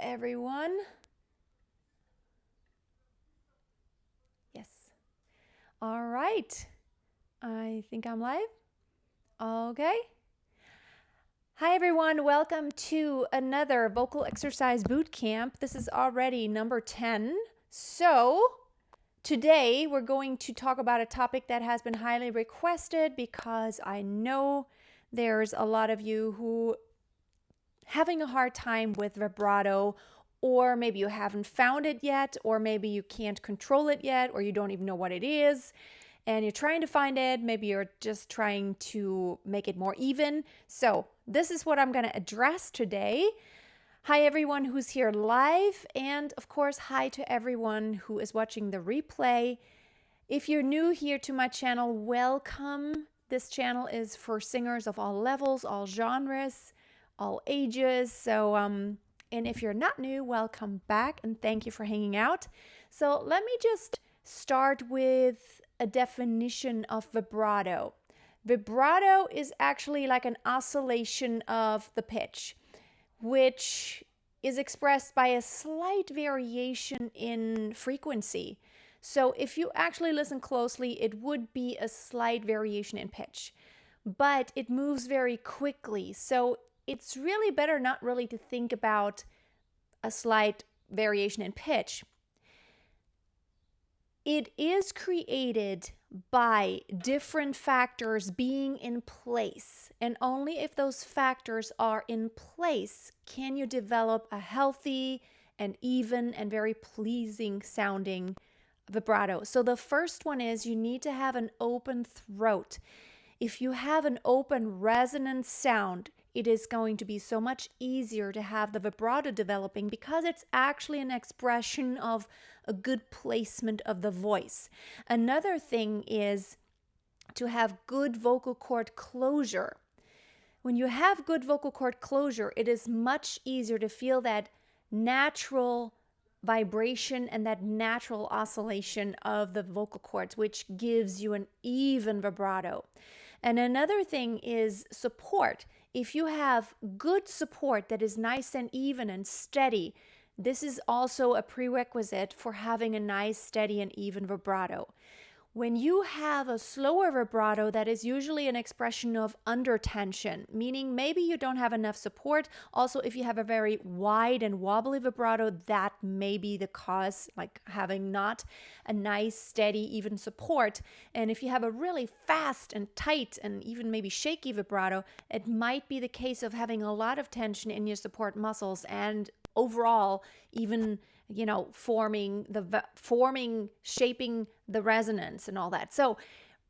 everyone. Yes. All right. I think I'm live. Okay. Hi, everyone. Welcome to another vocal exercise boot camp. This is already number 10. So today we're going to talk about a topic that has been highly requested because I know there's a lot of you who having a hard time with vibrato, or maybe you haven't found it yet, or maybe you can't control it yet, or you don't even know what it is, and you're trying to find it. Maybe you're just trying to make it more even. So this is what I'm going to address today. Hi, everyone who's here live, and of course, hi to everyone who is watching the replay. If you're new here to my channel, welcome. This channel is for singers of all levels, all genres, all ages. So, and if you're not new, welcome back and thank you for hanging out. So let me just start with a definition of vibrato. Vibrato is actually like an oscillation of the pitch, which is expressed by a slight variation in frequency. So if you actually listen closely, it would be a slight variation in pitch, but it moves very quickly. So it's really better not really to think about a slight variation in pitch. It is created by different factors being in place, and only if those factors are in place can you develop a healthy and even and very pleasing sounding vibrato. So the first one is you need to have an open throat. If you have an open resonant sound, it is going to be so much easier to have the vibrato developing because it's actually an expression of a good placement of the voice. Another thing is to have good vocal cord closure. When you have good vocal cord closure, it is much easier to feel that natural vibration and that natural oscillation of the vocal cords, which gives you an even vibrato. And another thing is support. If you have good support that is nice and even and steady, this is also a prerequisite for having a nice, steady, and even vibrato. When you have a slower vibrato, that is usually an expression of under tension, meaning maybe you don't have enough support. Also, if you have a very wide and wobbly vibrato, that may be the cause, like having not a nice, steady, even support. And if you have a really fast and tight and even maybe shaky vibrato, it might be the case of having a lot of tension in your support muscles and overall even shaping the resonance and all that. So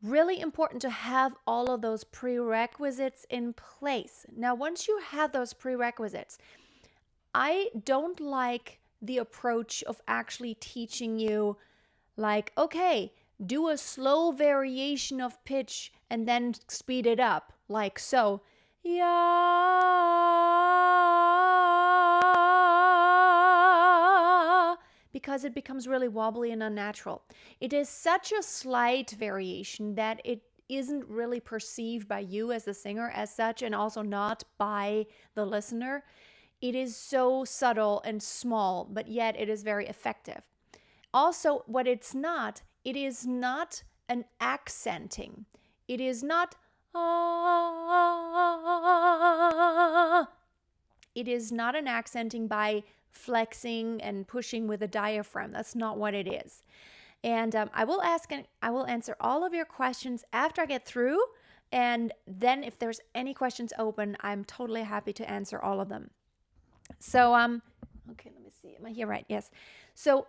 really important to have all of those prerequisites in place. Now, once you have those prerequisites, I don't like the approach of actually teaching you like, okay, do a slow variation of pitch and then speed it up like so. Because it becomes really wobbly and unnatural. It is such a slight variation that it isn't really perceived by you as the singer as such, and also not by the listener. It is so subtle and small, but yet it is very effective. Also, what it's not, it is not an accenting. It is not it is not an accenting by flexing and pushing with a diaphragm. That's not what it is. And I will answer all of your questions after I get through. And then if there's any questions open, I'm totally happy to answer all of them. So, okay, let me see. Am I here right? Yes. So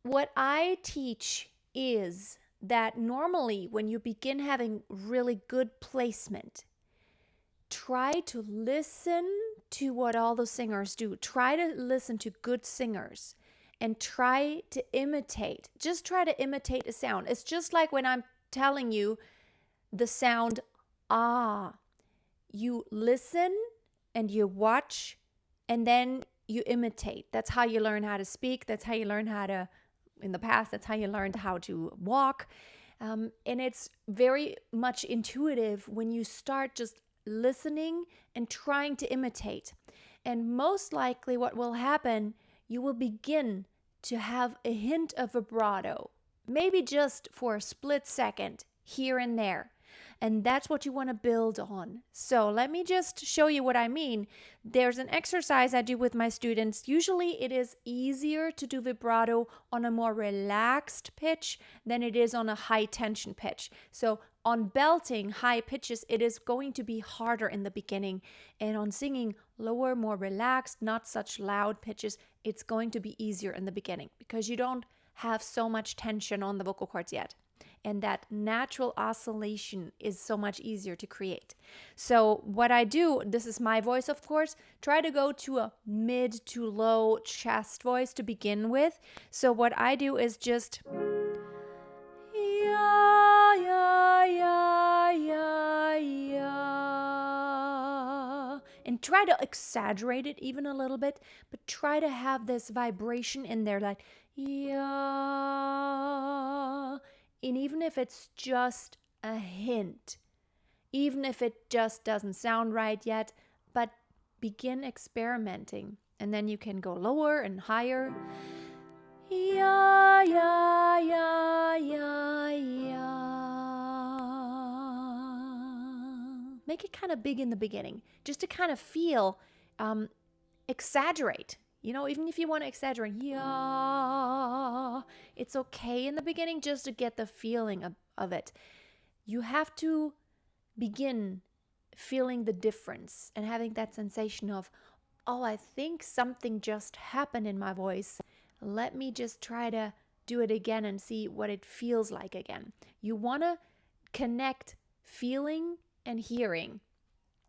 what I teach is that normally when you begin having really good placement, try to listen to what all the singers do. Try to listen to good singers and try to imitate. Just try to imitate a sound. It's just like when I'm telling you the sound ah. You listen and you watch and then you imitate. That's how you learn how to speak. That's how you learn how to, in the past, that's how you learned how to walk. And it's very much intuitive when you start just listening and trying to imitate. And most likely what will happen, you will begin to have a hint of vibrato, maybe just for a split second here and there. And that's what you want to build on. So let me just show you what I mean. There's an exercise I do with my students. Usually it is easier to do vibrato on a more relaxed pitch than it is on a high tension pitch. So on belting high pitches, it is going to be harder in the beginning. And on singing lower, more relaxed, not such loud pitches, it's going to be easier in the beginning because you don't have so much tension on the vocal cords yet. And that natural oscillation is so much easier to create. So what I do, this is my voice, of course, try to go to a mid to low chest voice to begin with. So what I do is just ya, ya, ya, ya, ya. And try to exaggerate it even a little bit, but try to have this vibration in there like ya. And even if it's just a hint, even if it just doesn't sound right yet, but begin experimenting. And then you can go lower and higher. Ya, ya, ya, ya, ya. Make it kind of big in the beginning, just to kind of feel, exaggerate. Even if you want to exaggerate, yeah, it's okay in the beginning just to get the feeling of it. You have to begin feeling the difference and having that sensation of, oh, I think something just happened in my voice. Let me just try to do it again and see what it feels like again. You want to connect feeling and hearing.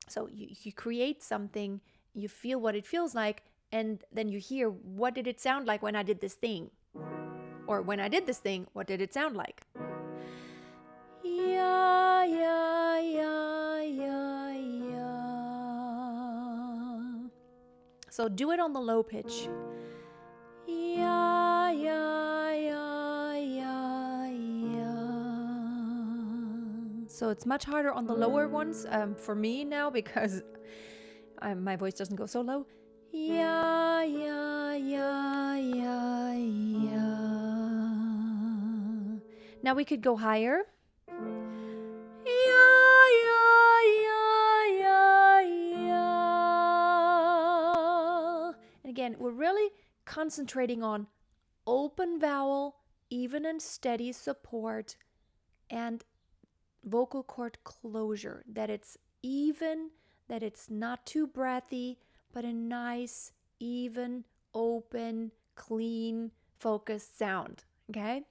So you create something, you feel what it feels like, and then you hear, what did it sound like when I did this thing? Or when I did this thing, what did it sound like? Ya, ya, ya, ya, ya. So do it on the low pitch. Ya, ya, ya, ya, ya. So it's much harder on the lower ones for me now because my voice doesn't go so low. Ya, ya, ya, ya, ya. Now we could go higher. Ya, ya, ya, ya, ya. And again, we're really concentrating on open vowel, even and steady support, and vocal cord closure. That it's even, that it's not too breathy, but a nice, even, open, clean, focused sound, okay?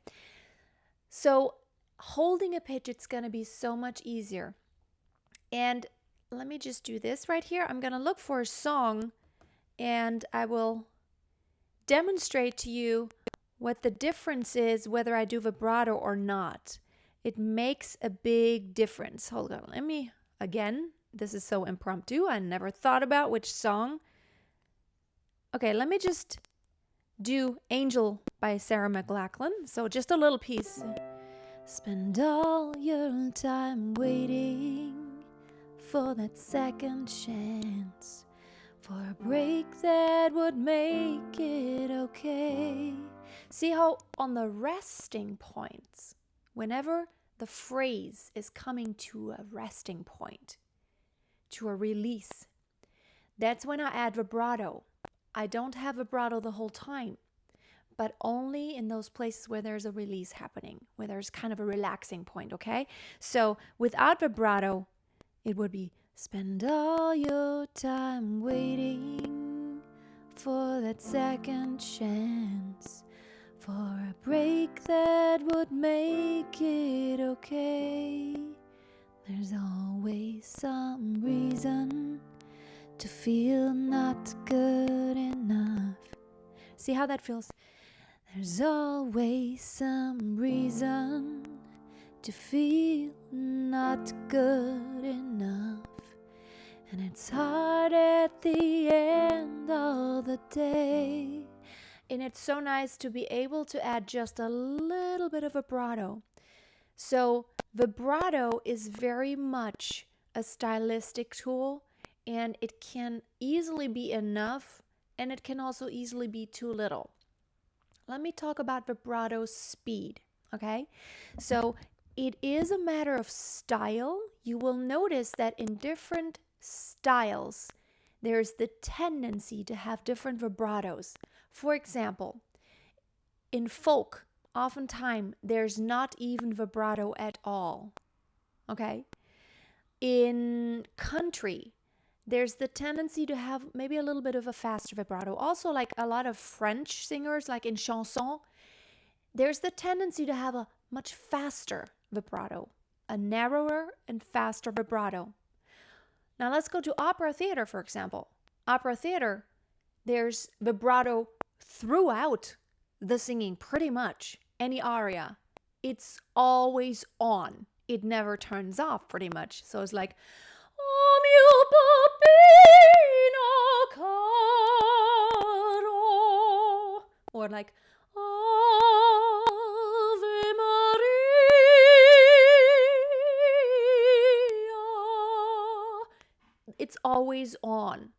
So holding a pitch, it's going to be so much easier. And let me just do this right here. I'm going to look for a song, and I will demonstrate to you what the difference is, whether I do vibrato or not. It makes a big difference. Hold on, let me, again, this is so impromptu. I never thought about which song. Okay, let me just do Angel by Sarah McLachlan. So just a little piece. Spend all your time waiting for that second chance, for a break that would make it okay. See how on the resting points, whenever the phrase is coming to a resting point, to a release, that's when I add vibrato. I don't have vibrato the whole time, but only in those places where there's a release happening, where there's kind of a relaxing point, okay? So without vibrato, it would be spend all your time waiting for that second chance, for a break that would make it okay. There's always some reason to feel not good enough. See how that feels? There's always some reason to feel not good enough. And it's hard at the end of the day. And it's so nice to be able to add just a little bit of vibrato. So vibrato is very much a stylistic tool. and it can easily be enough, and it can also easily be too little. Let me talk about vibrato speed, okay? So it is a matter of style. You will notice that in different styles, there's the tendency to have different vibratos. For example, in folk, oftentimes there's not even vibrato at all, okay? In country, there's the tendency to have maybe a little bit of a faster vibrato. Also, like a lot of French singers, like in chanson, there's the tendency to have a much faster vibrato, a narrower and faster vibrato. Now let's go to opera theater, for example. Opera theater, there's vibrato throughout the singing, pretty much. Any aria, it's always on. It never turns off, pretty much. So it's like, oh mio papino caro, or like, Ave Maria. It's always on.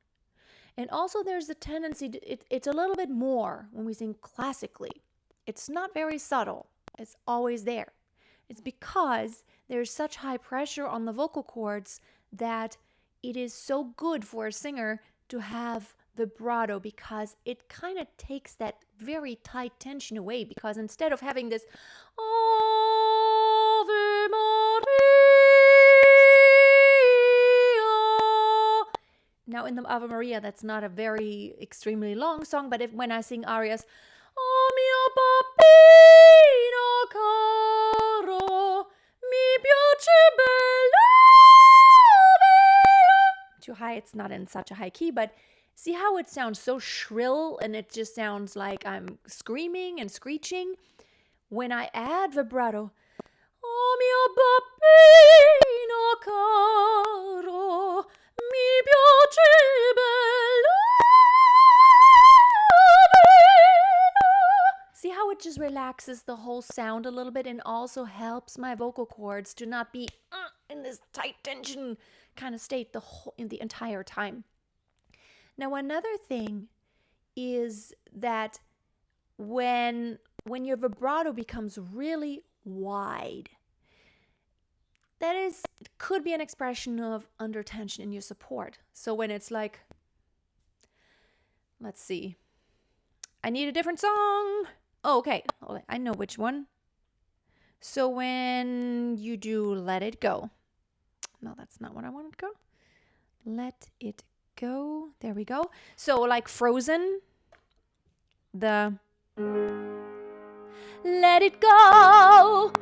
And also there's a tendency, it's a little bit more when we sing classically. It's not very subtle. It's always there. It's because there's such high pressure on the vocal cords that it is so good for a singer to have vibrato, because it kind of takes that very tight tension away. Because instead of having this Ave Maria, now in the Ave Maria, that's not a very extremely long song, but when I sing arias, oh mio papino caro, mi piace bella. Too high, it's not in such a high key, but see how it sounds so shrill, and it just sounds like I'm screaming and screeching. When I add vibrato, oh mio papino caro, mi piace bella. See how it just relaxes the whole sound a little bit, and also helps my vocal cords to not be in this tight tension kind of state in the entire time. Now, another thing is that when your vibrato becomes really wide, it could be an expression of under tension in your support. So when it's like, let's see, I need a different song. Oh, okay, I know which one. So when you do Let It Go. No, that's not what I wanted to go. Let it go. There we go. So like Frozen, the let it go,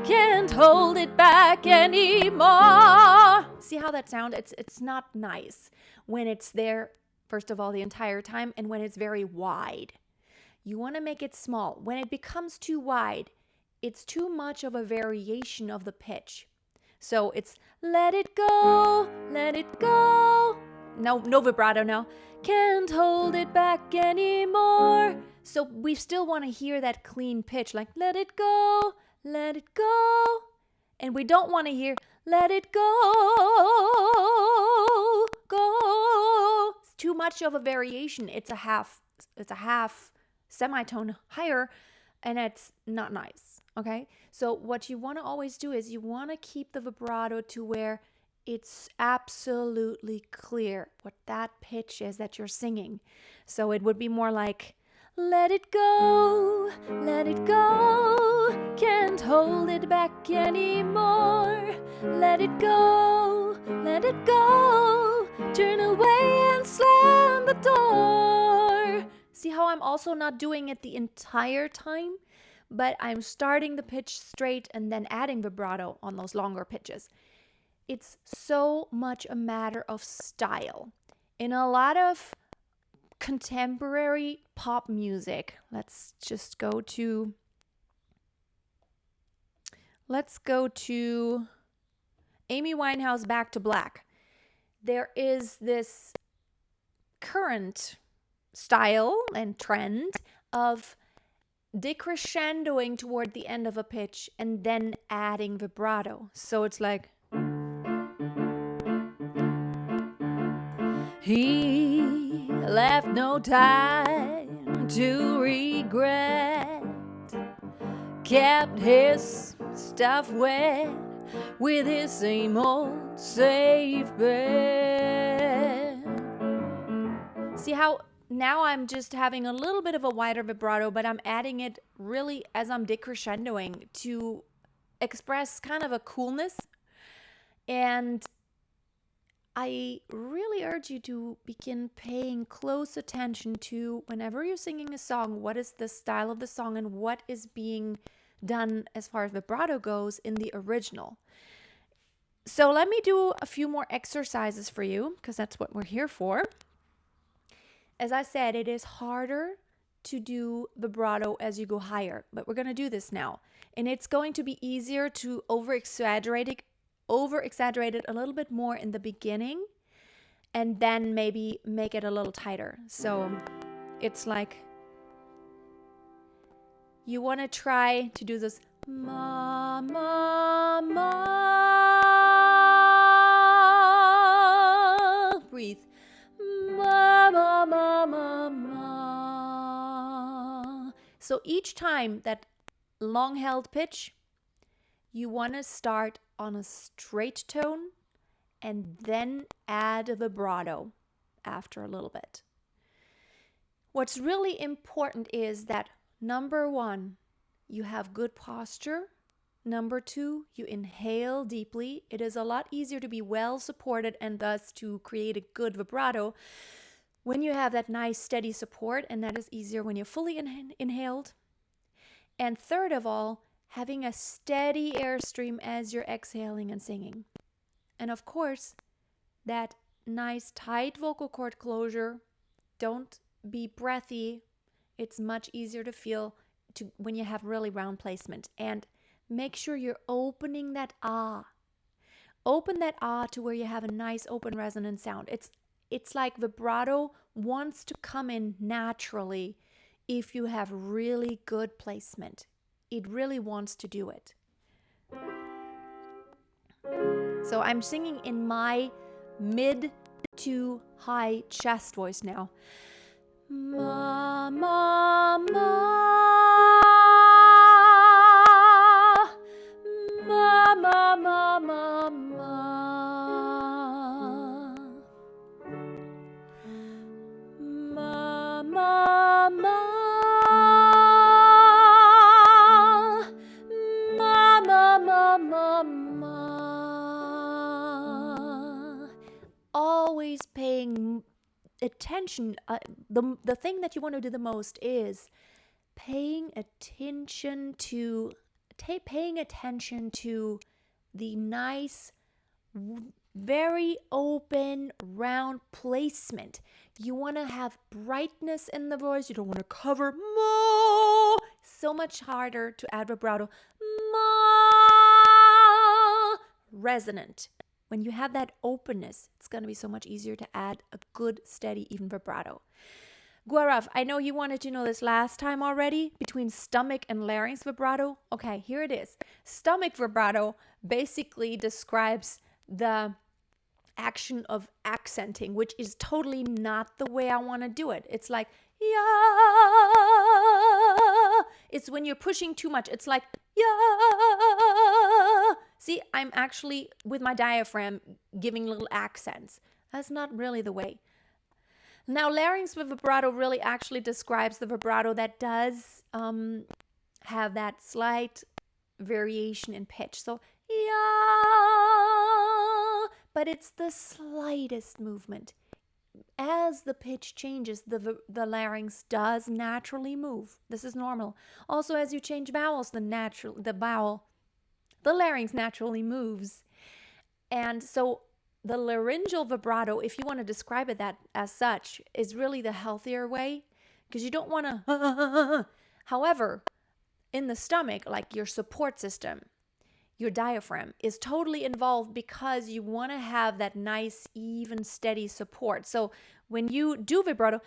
can't hold it back anymore. See how that sounds? It's not nice when it's there, first of all, the entire time, and when it's very wide. You want to make it small. When it becomes too wide, it's too much of a variation of the pitch. So it's let it go, no vibrato now, can't hold it back anymore. So we still want to hear that clean pitch, like let it go, and we don't want to hear let it go. It's too much of a variation. It's a half semitone higher, and it's not nice. Okay, so what you want to always do is you want to keep the vibrato to where it's absolutely clear what that pitch is that you're singing. So it would be more like, let it go, can't hold it back anymore. Let it go, turn away and slam the door. See how I'm also not doing it the entire time? But I'm starting the pitch straight and then adding vibrato on those longer pitches. It's so much a matter of style. In a lot of contemporary pop music, let's go to Amy Winehouse, Back to Black. There is this current style and trend of decrescendoing toward the end of a pitch and then adding vibrato. So it's like, He left no time to regret, kept his stuff wet with his same old safe bet. See how now I'm just having a little bit of a wider vibrato, but I'm adding it really as I'm decrescendoing to express kind of a coolness. And I really urge you to begin paying close attention to, whenever you're singing a song, what is the style of the song and what is being done as far as vibrato goes in the original. So let me do a few more exercises for you, because that's what we're here for. As I said, it is harder to do vibrato as you go higher, but we're going to do this now. And it's going to be easier to over-exaggerate it a little bit more in the beginning and then maybe make it a little tighter. So it's like you want to try to do this ma, ma, ma. Breathe. Ma, ma, ma, ma, ma. So each time that long held pitch, you want to start on a straight tone and then add a vibrato after a little bit. What's really important is that number one, you have good posture. Number two, you inhale deeply. It is a lot easier to be well supported and thus to create a good vibrato when you have that nice steady support, and that is easier when you're fully inhaled. And third of all, having a steady airstream as you're exhaling and singing. And of course, that nice tight vocal cord closure. Don't be breathy. It's much easier to feel when you have really round placement. And make sure you're opening that ah. Open that ah to where you have a nice open resonant sound. It's like vibrato wants to come in naturally if you have really good placement. It really wants to do it. So I'm singing in my mid to high chest voice now. Ma, ma, ma. Ma, ma, ma, ma, ma. Ma, ma, ma. Ma, ma, ma, ma, ma. Always paying attention. The thing that you want to do the most is paying attention to the nice, very open, round placement. You want to have brightness in the voice. You don't want to cover more. So much harder to add vibrato. Ma, resonant. When you have that openness, it's going to be so much easier to add a good, steady, even vibrato. Gaurav, I know you wanted to know this last time already, between stomach and larynx vibrato. Okay, here it is. Stomach vibrato basically describes the action of accenting, which is totally not the way I want to do it. It's like, yeah. It's when you're pushing too much. It's like, yeah. See, I'm actually, with my diaphragm, giving little accents. That's not really the way. Now, larynx vibrato really actually describes the vibrato that does have that slight variation in pitch. So, yeah, but it's the slightest movement. As the pitch changes, the larynx does naturally move. This is normal. Also, as you change vowels, the larynx naturally moves. And so the laryngeal vibrato, if you want to describe it that as such, is really the healthier way, because you don't want to. However, in the stomach, like your support system, your diaphragm is totally involved, because you want to have that nice, even, steady support. So when you do vibrato,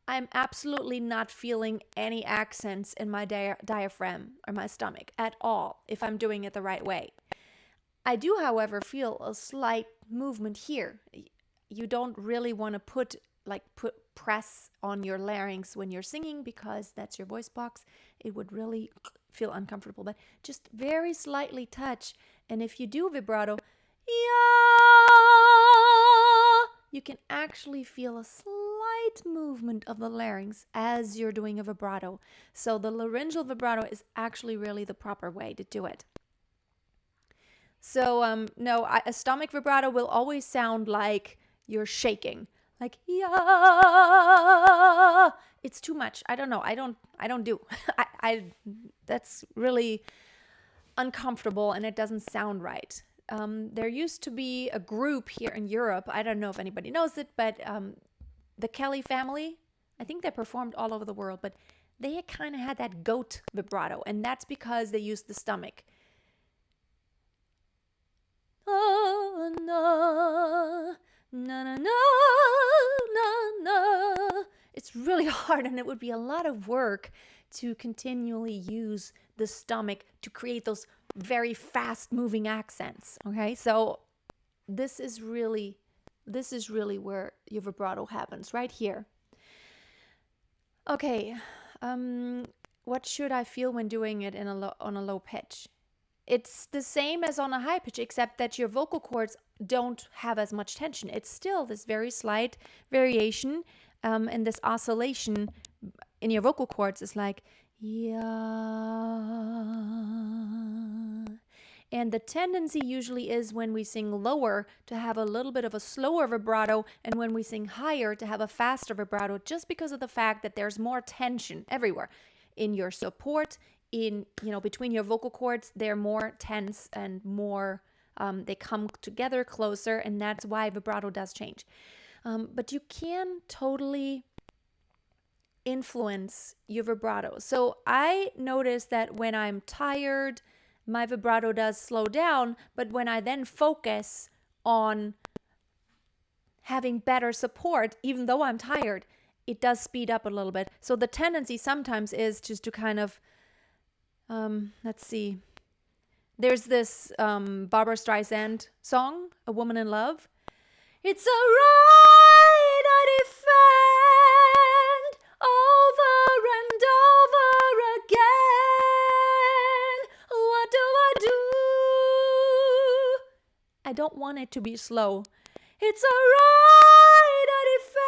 I'm absolutely not feeling any accents in my diaphragm or my stomach at all if I'm doing it the right way. I do, however, feel a slight movement here. You don't really want to put press on your larynx when you're singing because that's your voice box. It would really feel uncomfortable, but just very slightly touch. And if you do vibrato, you can actually feel a slight movement of the larynx as you're doing a vibrato. So the laryngeal vibrato is actually really the proper way to do it. So a stomach vibrato will always sound like you're shaking, like yeah. It's too much. I don't know. I don't do. That's really uncomfortable and it doesn't sound right. There used to be a group here in Europe. I don't know if anybody knows it, but the Kelly family. I think they performed all over the world, but they kind of had that goat vibrato, and that's because they used the stomach. Oh, no, na, na, na, na, na. It's really hard, and it would be a lot of work to continually use the stomach to create those very fast moving accents. Okay, so this is really where your vibrato happens, right here. Okay, what should I feel when doing it on a low pitch? It's the same as on a high pitch, except that your vocal cords don't have as much tension. It's still this very slight variation, and this oscillation in your vocal cords is like, yeah. And the tendency usually is when we sing lower to have a little bit of a slower vibrato, and when we sing higher to have a faster vibrato, just because of the fact that there's more tension everywhere. In your support, between your vocal cords, they're more tense and more, they come together closer, and that's why vibrato does change. But you can totally influence your vibrato. So I notice that when I'm tired, my vibrato does slow down, but when I then focus on having better support, even though I'm tired, it does speed up a little bit. So the tendency sometimes is just to kind of, let's see. There's this Barbra Streisand song, A Woman in Love. It's a right I defend over and over again. What do I do? I don't want it to be slow. It's a right I defend.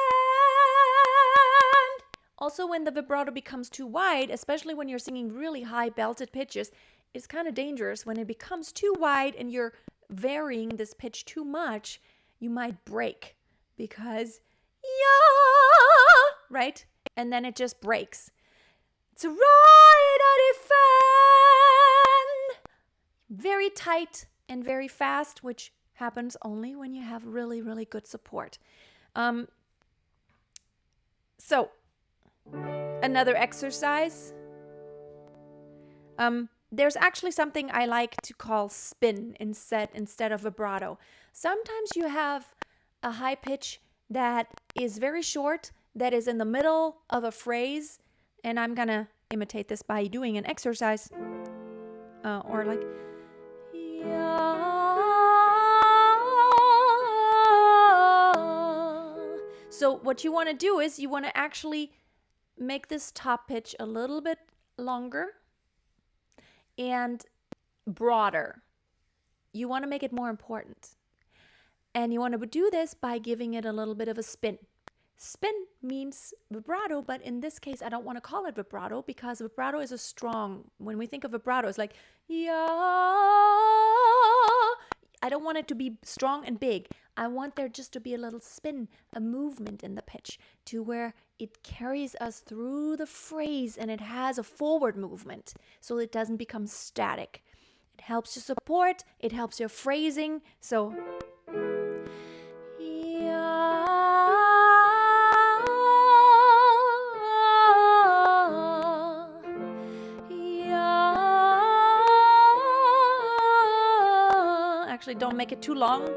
Also, when the vibrato becomes too wide, especially when you're singing really high belted pitches, it's kind of dangerous. When it becomes too wide and you're varying this pitch too much, you might break because, yeah, right? And then it just breaks. It's a right I defend. Very tight and very fast, which happens only when you have really, really good support. So, another exercise. There's actually something I like to call spin instead of vibrato. Sometimes you have a high pitch that is very short, that is in the middle of a phrase, and I'm gonna imitate this by doing an exercise, or like, yeah. So what you want to do is you want to actually make this top pitch a little bit longer and broader. You want to make it more important. And you want to do this by giving it a little bit of a spin. Spin means vibrato, but in this case, I don't want to call it vibrato because vibrato is a strong, when we think of vibrato, it's like, yeah. I don't want it to be strong and big. I want there just to be a little spin, a movement in the pitch to where it carries us through the phrase and it has a forward movement so it doesn't become static. It helps your support, it helps your phrasing. So, actually, don't make it too long.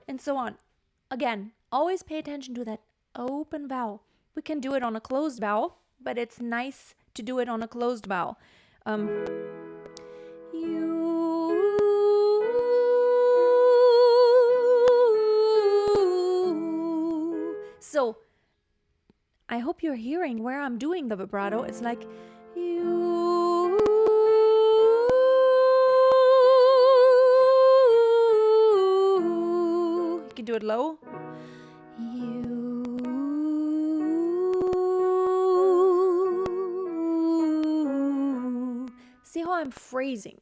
And so on. Again, always pay attention to that open vowel. We can do it on a closed vowel, but it's nice to do it on a closed vowel. So I hope you're hearing where I'm doing the vibrato. It's like you. You can do it low. See how I'm phrasing?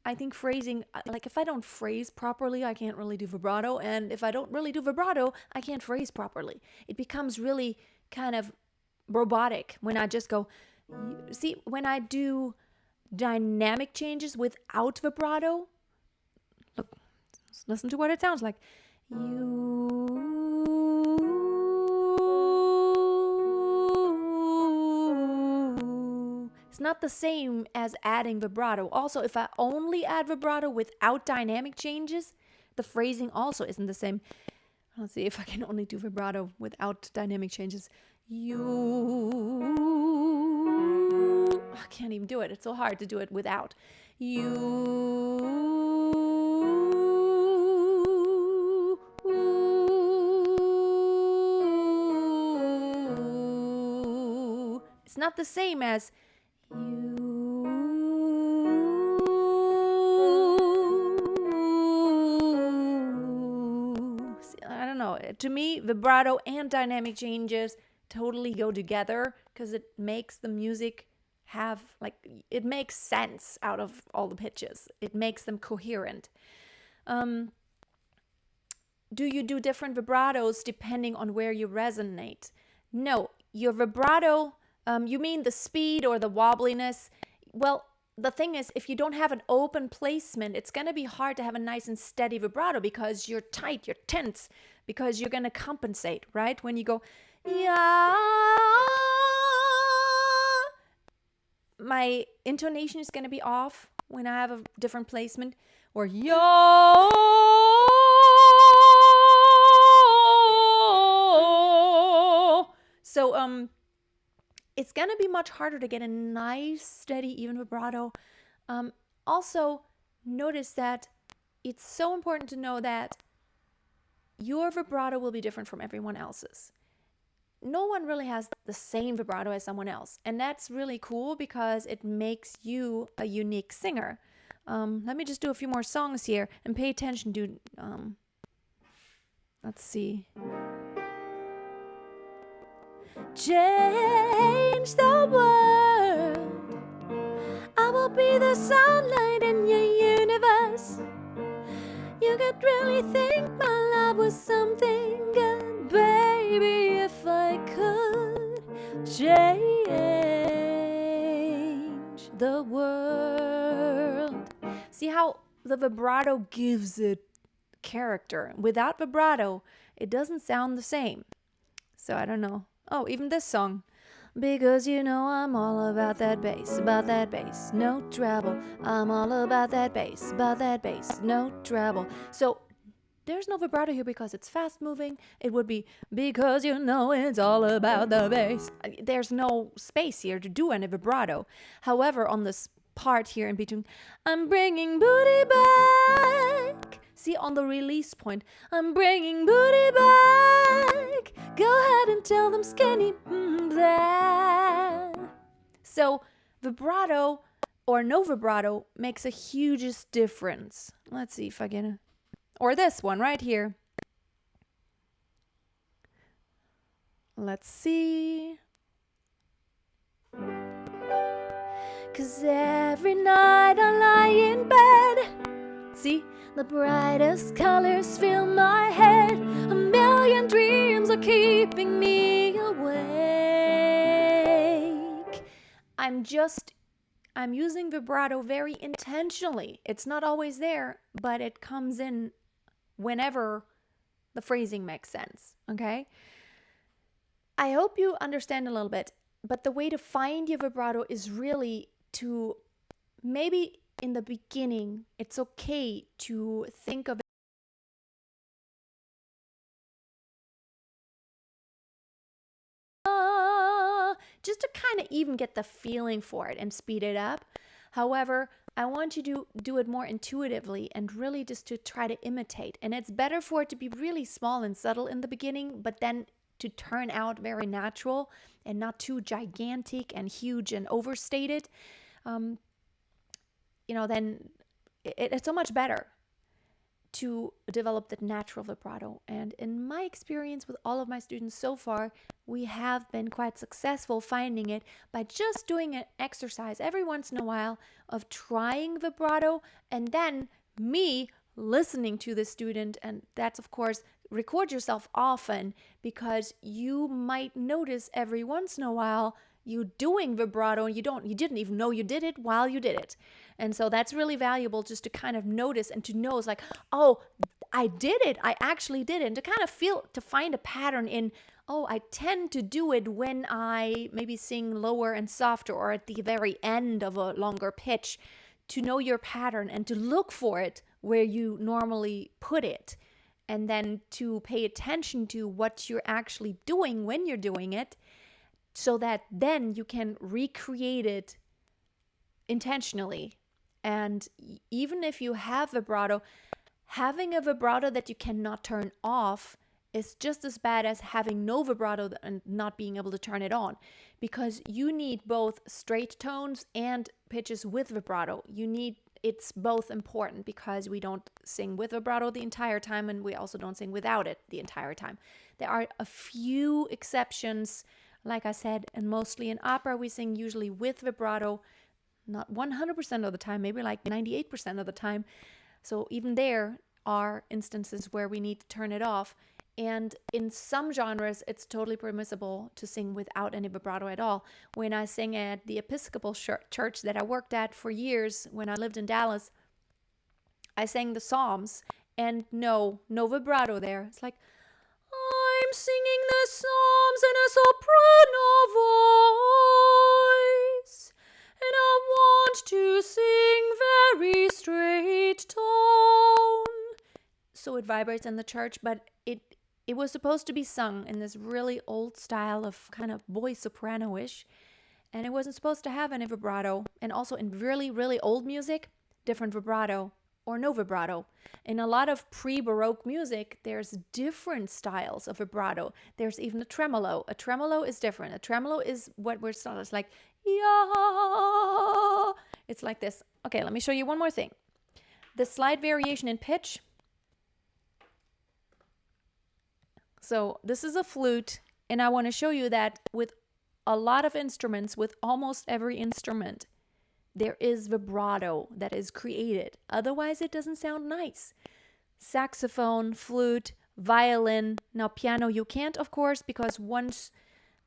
I think phrasing, like if I don't phrase properly, I can't really do vibrato. And if I don't really do vibrato, I can't phrase properly. It becomes really kind of robotic when I just go. See, when I do dynamic changes without vibrato, look, listen to what it sounds like. It's not the same as adding vibrato. Also, if I only add vibrato without dynamic changes, the phrasing also isn't the same. Let's see if I can only do vibrato without dynamic changes. I can't even do it. It's so hard to do it without. It's not the same as I don't know. To me, vibrato and dynamic changes totally go together because it makes the music have, like, it makes sense out of all the pitches. It makes them coherent. Do you do different vibratos depending on where you resonate? No, your vibrato, you mean the speed or the wobbliness? Well, the thing is, if you don't have an open placement, it's going to be hard to have a nice and steady vibrato because you're tight, you're tense, because you're going to compensate, right? When you go, yeah, my intonation is going to be off when I have a different placement. Or yo. So it's going to be much harder to get a nice, steady, even vibrato. Also, notice that it's so important to know that your vibrato will be different from everyone else's. No one really has the same vibrato as someone else. And that's really cool because it makes you a unique singer. Let me just do a few more songs here and pay attention to, let's see. Change the world. I will be the sunlight in your universe. You could really think my love was something good, baby, if I could change the world. See how the vibrato gives it character. Without vibrato, it doesn't sound the same. So I don't know. Oh, even this song. Because you know I'm all about that bass, no treble. I'm all about that bass, no treble. So there's no vibrato here because it's fast moving. It would be because you know it's all about the bass. There's no space here to do any vibrato. However, on this part here in between, I'm bringing booty back. See, on the release point, I'm bringing booty back. Go ahead and tell them skinny that. So vibrato or no vibrato makes a hugest difference. Let's see if I get or this one right here. Let's see. 'Cause every night I lie in bed. See, the brightest colors fill my head. A million dreams are keeping me awake. I'm using vibrato very intentionally. It's not always there, but it comes in whenever the phrasing makes sense, okay? I hope you understand a little bit, but the way to find your vibrato is really to maybe in the beginning, it's okay to think of just to kind of even get the feeling for it and speed it up. However, I want you to do it more intuitively and really just to try to imitate. And it's better for it to be really small and subtle in the beginning, but then to turn out very natural and not too gigantic and huge and overstated. Then it's so much better to develop that natural vibrato. And in my experience with all of my students so far, we have been quite successful finding it by just doing an exercise every once in a while of trying vibrato and then me listening to the student. And that's, of course, record yourself often, because you might notice every once in a while you doing vibrato and you didn't even know you did it while you did it. And so that's really valuable, just to kind of notice and to know, it's like, oh, I did it. I actually did it. And to kind of to find a pattern in, oh, I tend to do it when I maybe sing lower and softer or at the very end of a longer pitch, to know your pattern and to look for it where you normally put it. And then to pay attention to what you're actually doing when you're doing it, so that then you can recreate it intentionally. And even if you have vibrato, having a vibrato that you cannot turn off is just as bad as having no vibrato and not being able to turn it on, because you need both straight tones and pitches with vibrato. It's both important, because we don't sing with vibrato the entire time and we also don't sing without it the entire time. There are a few exceptions. Like I said, and mostly in opera, we sing usually with vibrato, not 100% of the time, maybe like 98% of the time. So even there are instances where we need to turn it off. And in some genres, it's totally permissible to sing without any vibrato at all. When I sang at the Episcopal church that I worked at for years when I lived in Dallas, I sang the Psalms and no vibrato there. It's like, I'm singing the Psalms in a soprano voice, and I want to sing very straight tone. So it vibrates in the church, but it was supposed to be sung in this really old style of kind of boy soprano-ish, and it wasn't supposed to have any vibrato. And also in really, really old music, different vibrato or no vibrato. In a lot of pre-Baroque music, there's different styles of vibrato. There's even a tremolo. A tremolo is different. A tremolo is what we're starting. It's like, yeah. It's like this. Okay, let me show you one more thing. The slight variation in pitch. So this is a flute, and I want to show you that with a lot of instruments, with almost every instrument, there is vibrato that is created. Otherwise, it doesn't sound nice. Saxophone, flute, violin. Now, piano, you can't, of course, because once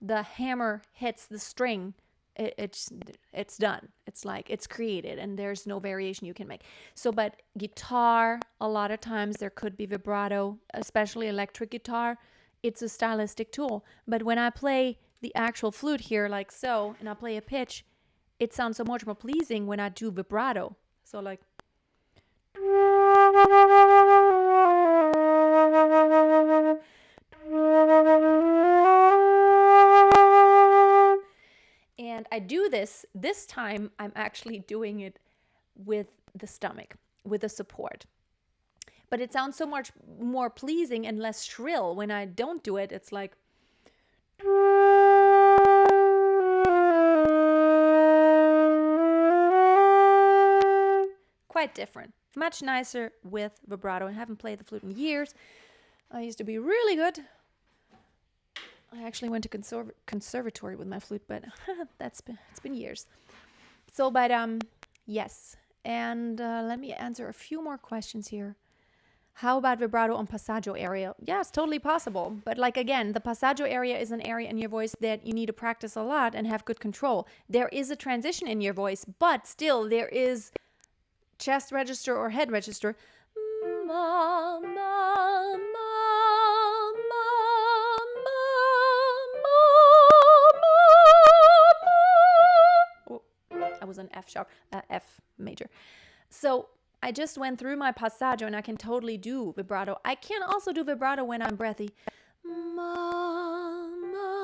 the hammer hits the string, it's done. It's like it's created, and there's no variation you can make. So, but guitar, a lot of times there could be vibrato, especially electric guitar. It's a stylistic tool. But when I play the actual flute here, like so, and I play a pitch, it sounds so much more pleasing when I do vibrato. So like, and I do this time I'm actually doing it with the stomach, with the support. But it sounds so much more pleasing and less shrill. When I don't do it, it's like, quite different. Much nicer with vibrato. I haven't played the flute in years. I used to be really good. I actually went to conservatory with my flute, but it's been years. So, but yes. And let me answer a few more questions here. How about vibrato on passaggio area? Yeah, it's totally possible. But like again, the passaggio area is an area in your voice that you need to practice a lot and have good control. There is a transition in your voice, but still there is chest register or head register. Ma, ma, ma, ma, oh, I was on F sharp, F major. So I just went through my passaggio and I can totally do vibrato. I can also do vibrato when I'm breathy. Ma, ma, ma,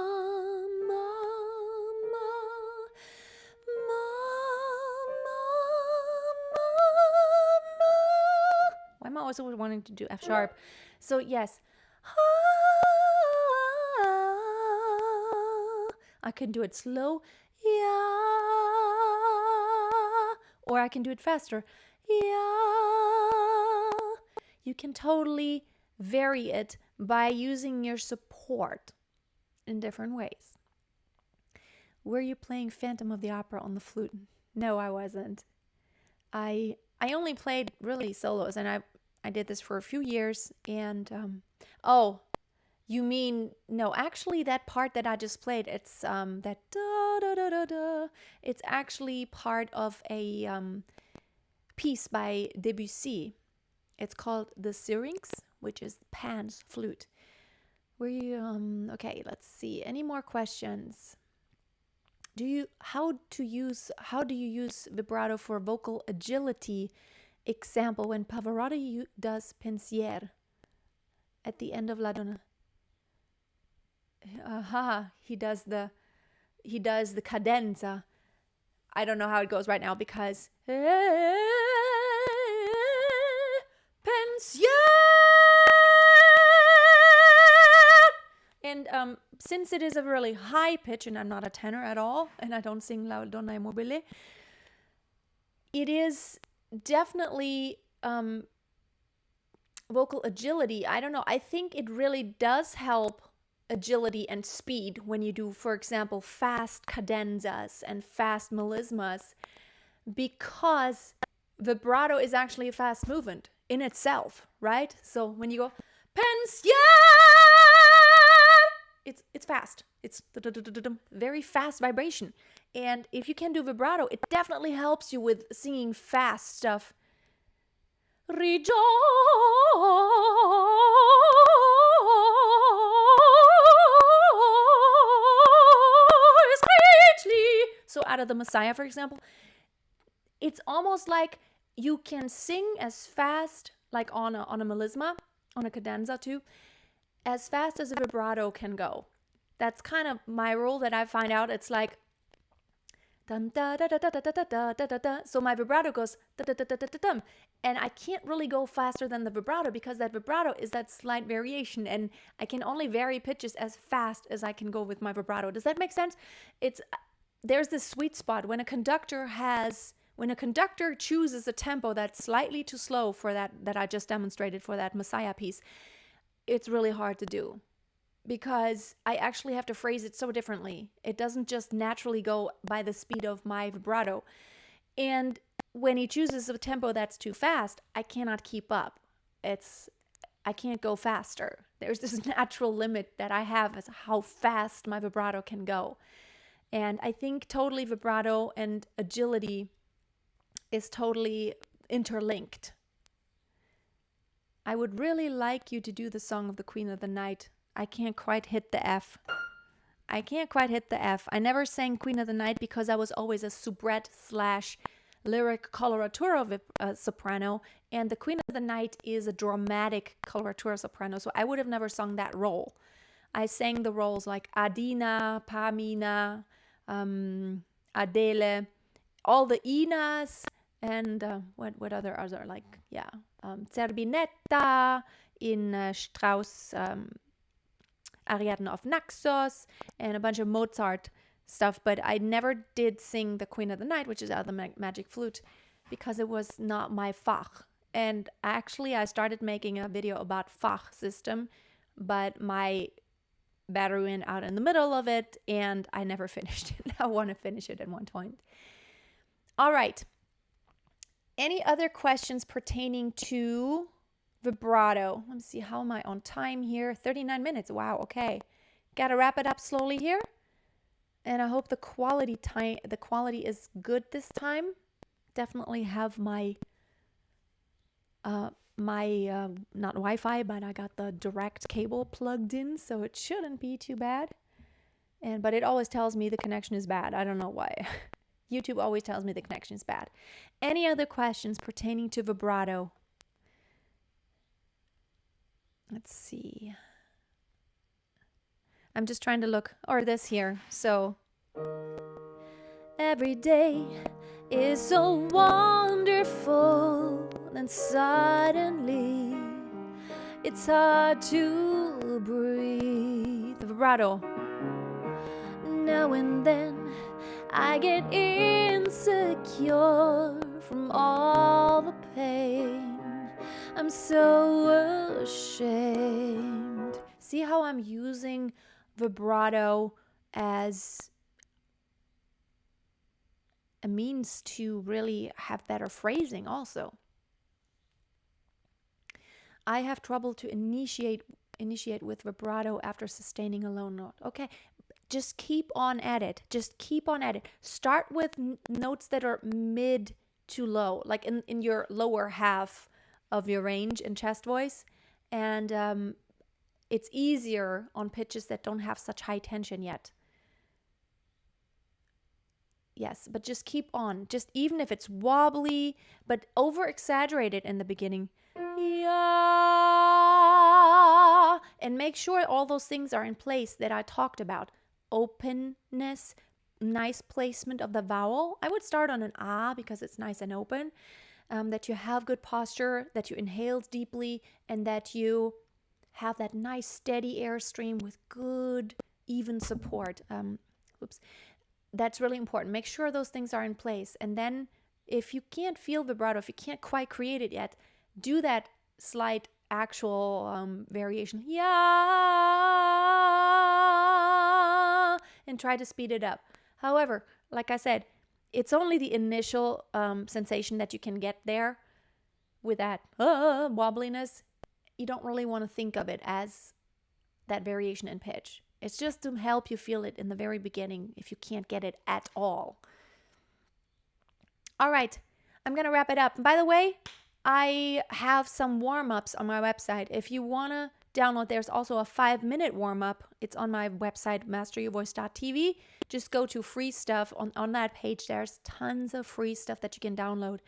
was always wanting to do F sharp. So yes. I can do it slow. Or I can do it faster. You can totally vary it by using your support in different ways. Were you playing Phantom of the Opera on the flute? No, I wasn't. I only played really solos, and I did this for a few years. And oh, you mean no? Actually, that part that I just played, it's that da da da da da. It's actually part of a piece by Debussy. It's called the Syrinx, which is Pan's flute. Were you okay? Let's see. Any more questions? How do you use vibrato for vocal agility? Example, when Pavarotti does pensier at the end of La Donna. He does the cadenza. I don't know how it goes right now because pensier. And since it is a really high pitch, and I'm not a tenor at all, and I don't sing La Donna Immobile, it is definitely vocal agility. I don't know. I think it really does help agility and speed when you do, for example, fast cadenzas and fast melismas, because vibrato is actually a fast movement in itself, right? So when you go pensier, it's fast. It's very fast vibration. And if you can do vibrato, it definitely helps you with singing fast stuff. Rejoice greatly. So out of the Messiah, for example, it's almost like you can sing as fast, like on a melisma, on a cadenza too, as fast as a vibrato can go. That's kind of my rule that I find out. It's like dum da da da da da da da da da da. So my vibrato goes da da da da da da dum, and I can't really go faster than the vibrato because that vibrato is that slight variation, and I can only vary pitches as fast as I can go with my vibrato. Does that make sense? There's this sweet spot when a conductor chooses a tempo that's slightly too slow for that I just demonstrated for that Messiah piece. It's really hard to do because I actually have to phrase it so differently. It doesn't just naturally go by the speed of my vibrato. And when he chooses a tempo that's too fast, I cannot keep up. I can't go faster. There's this natural limit that I have as how fast my vibrato can go. And I think totally vibrato and agility is totally interlinked. I would really like you to do the song of the Queen of the Night. I can't quite hit the F. I never sang Queen of the Night because I was always a soubrette / lyric coloratura soprano, and the Queen of the Night is a dramatic coloratura soprano, so I would have never sung that role. I sang the roles like Adina, Pamina, Adele, all the Inas, and what other are like, Zerbinetta in Strauss, Ariadne of Naxos, and a bunch of Mozart stuff, but I never did sing the Queen of the Night, which is out of the magic flute, because it was not my Fach. And actually I started making a video about Fach system, but my battery went out in the middle of it and I never finished it. I want to finish it at one point. All right. Any other questions pertaining to vibrato? Let me see, how am I on time here? 39 minutes. Wow, okay. Got to wrap it up slowly here. And I hope the quality is good this time. Definitely have my not Wi-Fi, but I got the direct cable plugged in, so it shouldn't be too bad. But it always tells me the connection is bad. I don't know why. YouTube always tells me the connection is bad. Any other questions pertaining to vibrato? Let's see. I'm just trying to look, or this here. So, every day is so wonderful, and suddenly It's hard to breathe. Vibrato. Now and then I get insecure from all the pain. I'm so ashamed. See how I'm using vibrato as a means to really have better phrasing also. I have trouble to initiate with vibrato after sustaining a low note. Okay, just keep on at it. Just keep on at it. Start with notes that are mid to low, like in your lower half of your range in chest voice. And it's easier on pitches that don't have such high tension yet. Yes, but just keep on. Just even if it's wobbly, but over-exaggerated in the beginning. Yeah. And make sure all those things are in place that I talked about. Openness, nice placement of the vowel. I would start on an ah because it's nice and open. That you have good posture, that you inhale deeply, and that you have that nice steady airstream with good even support. That's really important. Make sure those things are in place. And then if you can't feel vibrato, if you can't quite create it yet, do that slight actual variation. Yeah, and try to speed it up. However, like I said, it's only the initial sensation that you can get there with that wobbliness. You don't really want to think of it as that variation in pitch. It's just to help you feel it in the very beginning if you can't get it at all. All right, I'm going to wrap it up. And by the way, I have some warm-ups on my website. If you want to download, there's also a 5-minute warm-up. It's on my website, masteryourvoice.tv. Just go to free stuff. On that page, there's tons of free stuff that you can download.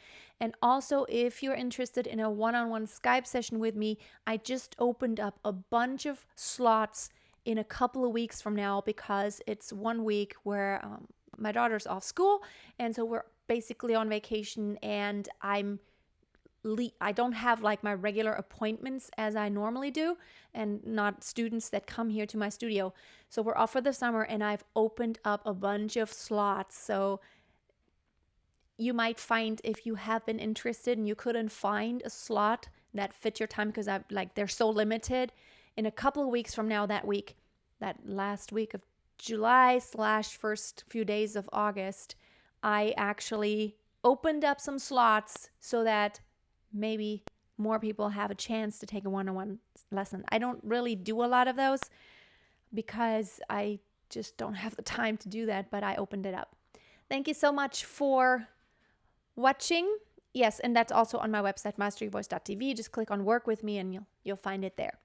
And also, if you're interested in a one-on-one Skype session with me, I just opened up a bunch of slots in a couple of weeks from now because it's 1 week where my daughter's off school. And so we're basically on vacation, and I don't have like my regular appointments as I normally do, and not students that come here to my studio. So we're off for the summer, and I've opened up a bunch of slots. So you might find, if you have been interested and you couldn't find a slot that fit your time because they're so limited, in a couple of weeks from now, that last week of July / first few days of August, I actually opened up some slots so that maybe more people have a chance to take a one-on-one lesson. I don't really do a lot of those because I just don't have the time to do that, but I opened it up. Thank you so much for watching. Yes, and that's also on my website, masteryourvoice.tv. Just click on work with me and you'll find it there.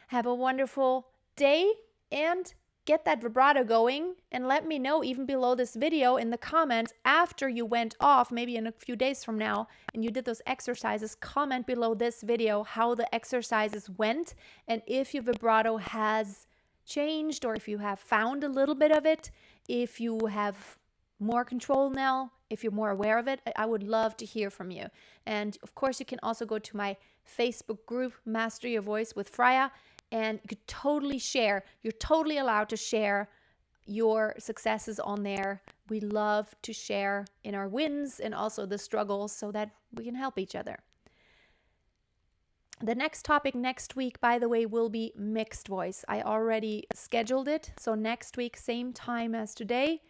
Have a wonderful day and get that vibrato going, and let me know even below this video in the comments after you went off, maybe in a few days from now, and you did those exercises. Comment below this video how the exercises went and if your vibrato has changed or if you have found a little bit of it, if you have more control now, if you're more aware of it. I would love to hear from you. And of course, you can also go to my Facebook group, Master Your Voice with Freya, and you could totally share. You're totally allowed to share your successes on there. We love to share in our wins and also the struggles so that we can help each other. The next topic next week, by the way, will be mixed voice. I already scheduled it. So next week, same time as today,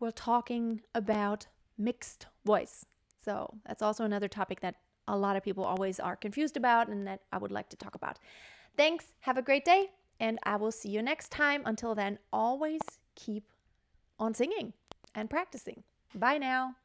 we're talking about mixed voice. So that's also another topic that a lot of people always are confused about and that I would like to talk about. Thanks. Have a great day, and I will see you next time. Until then, always keep on singing and practicing. Bye now.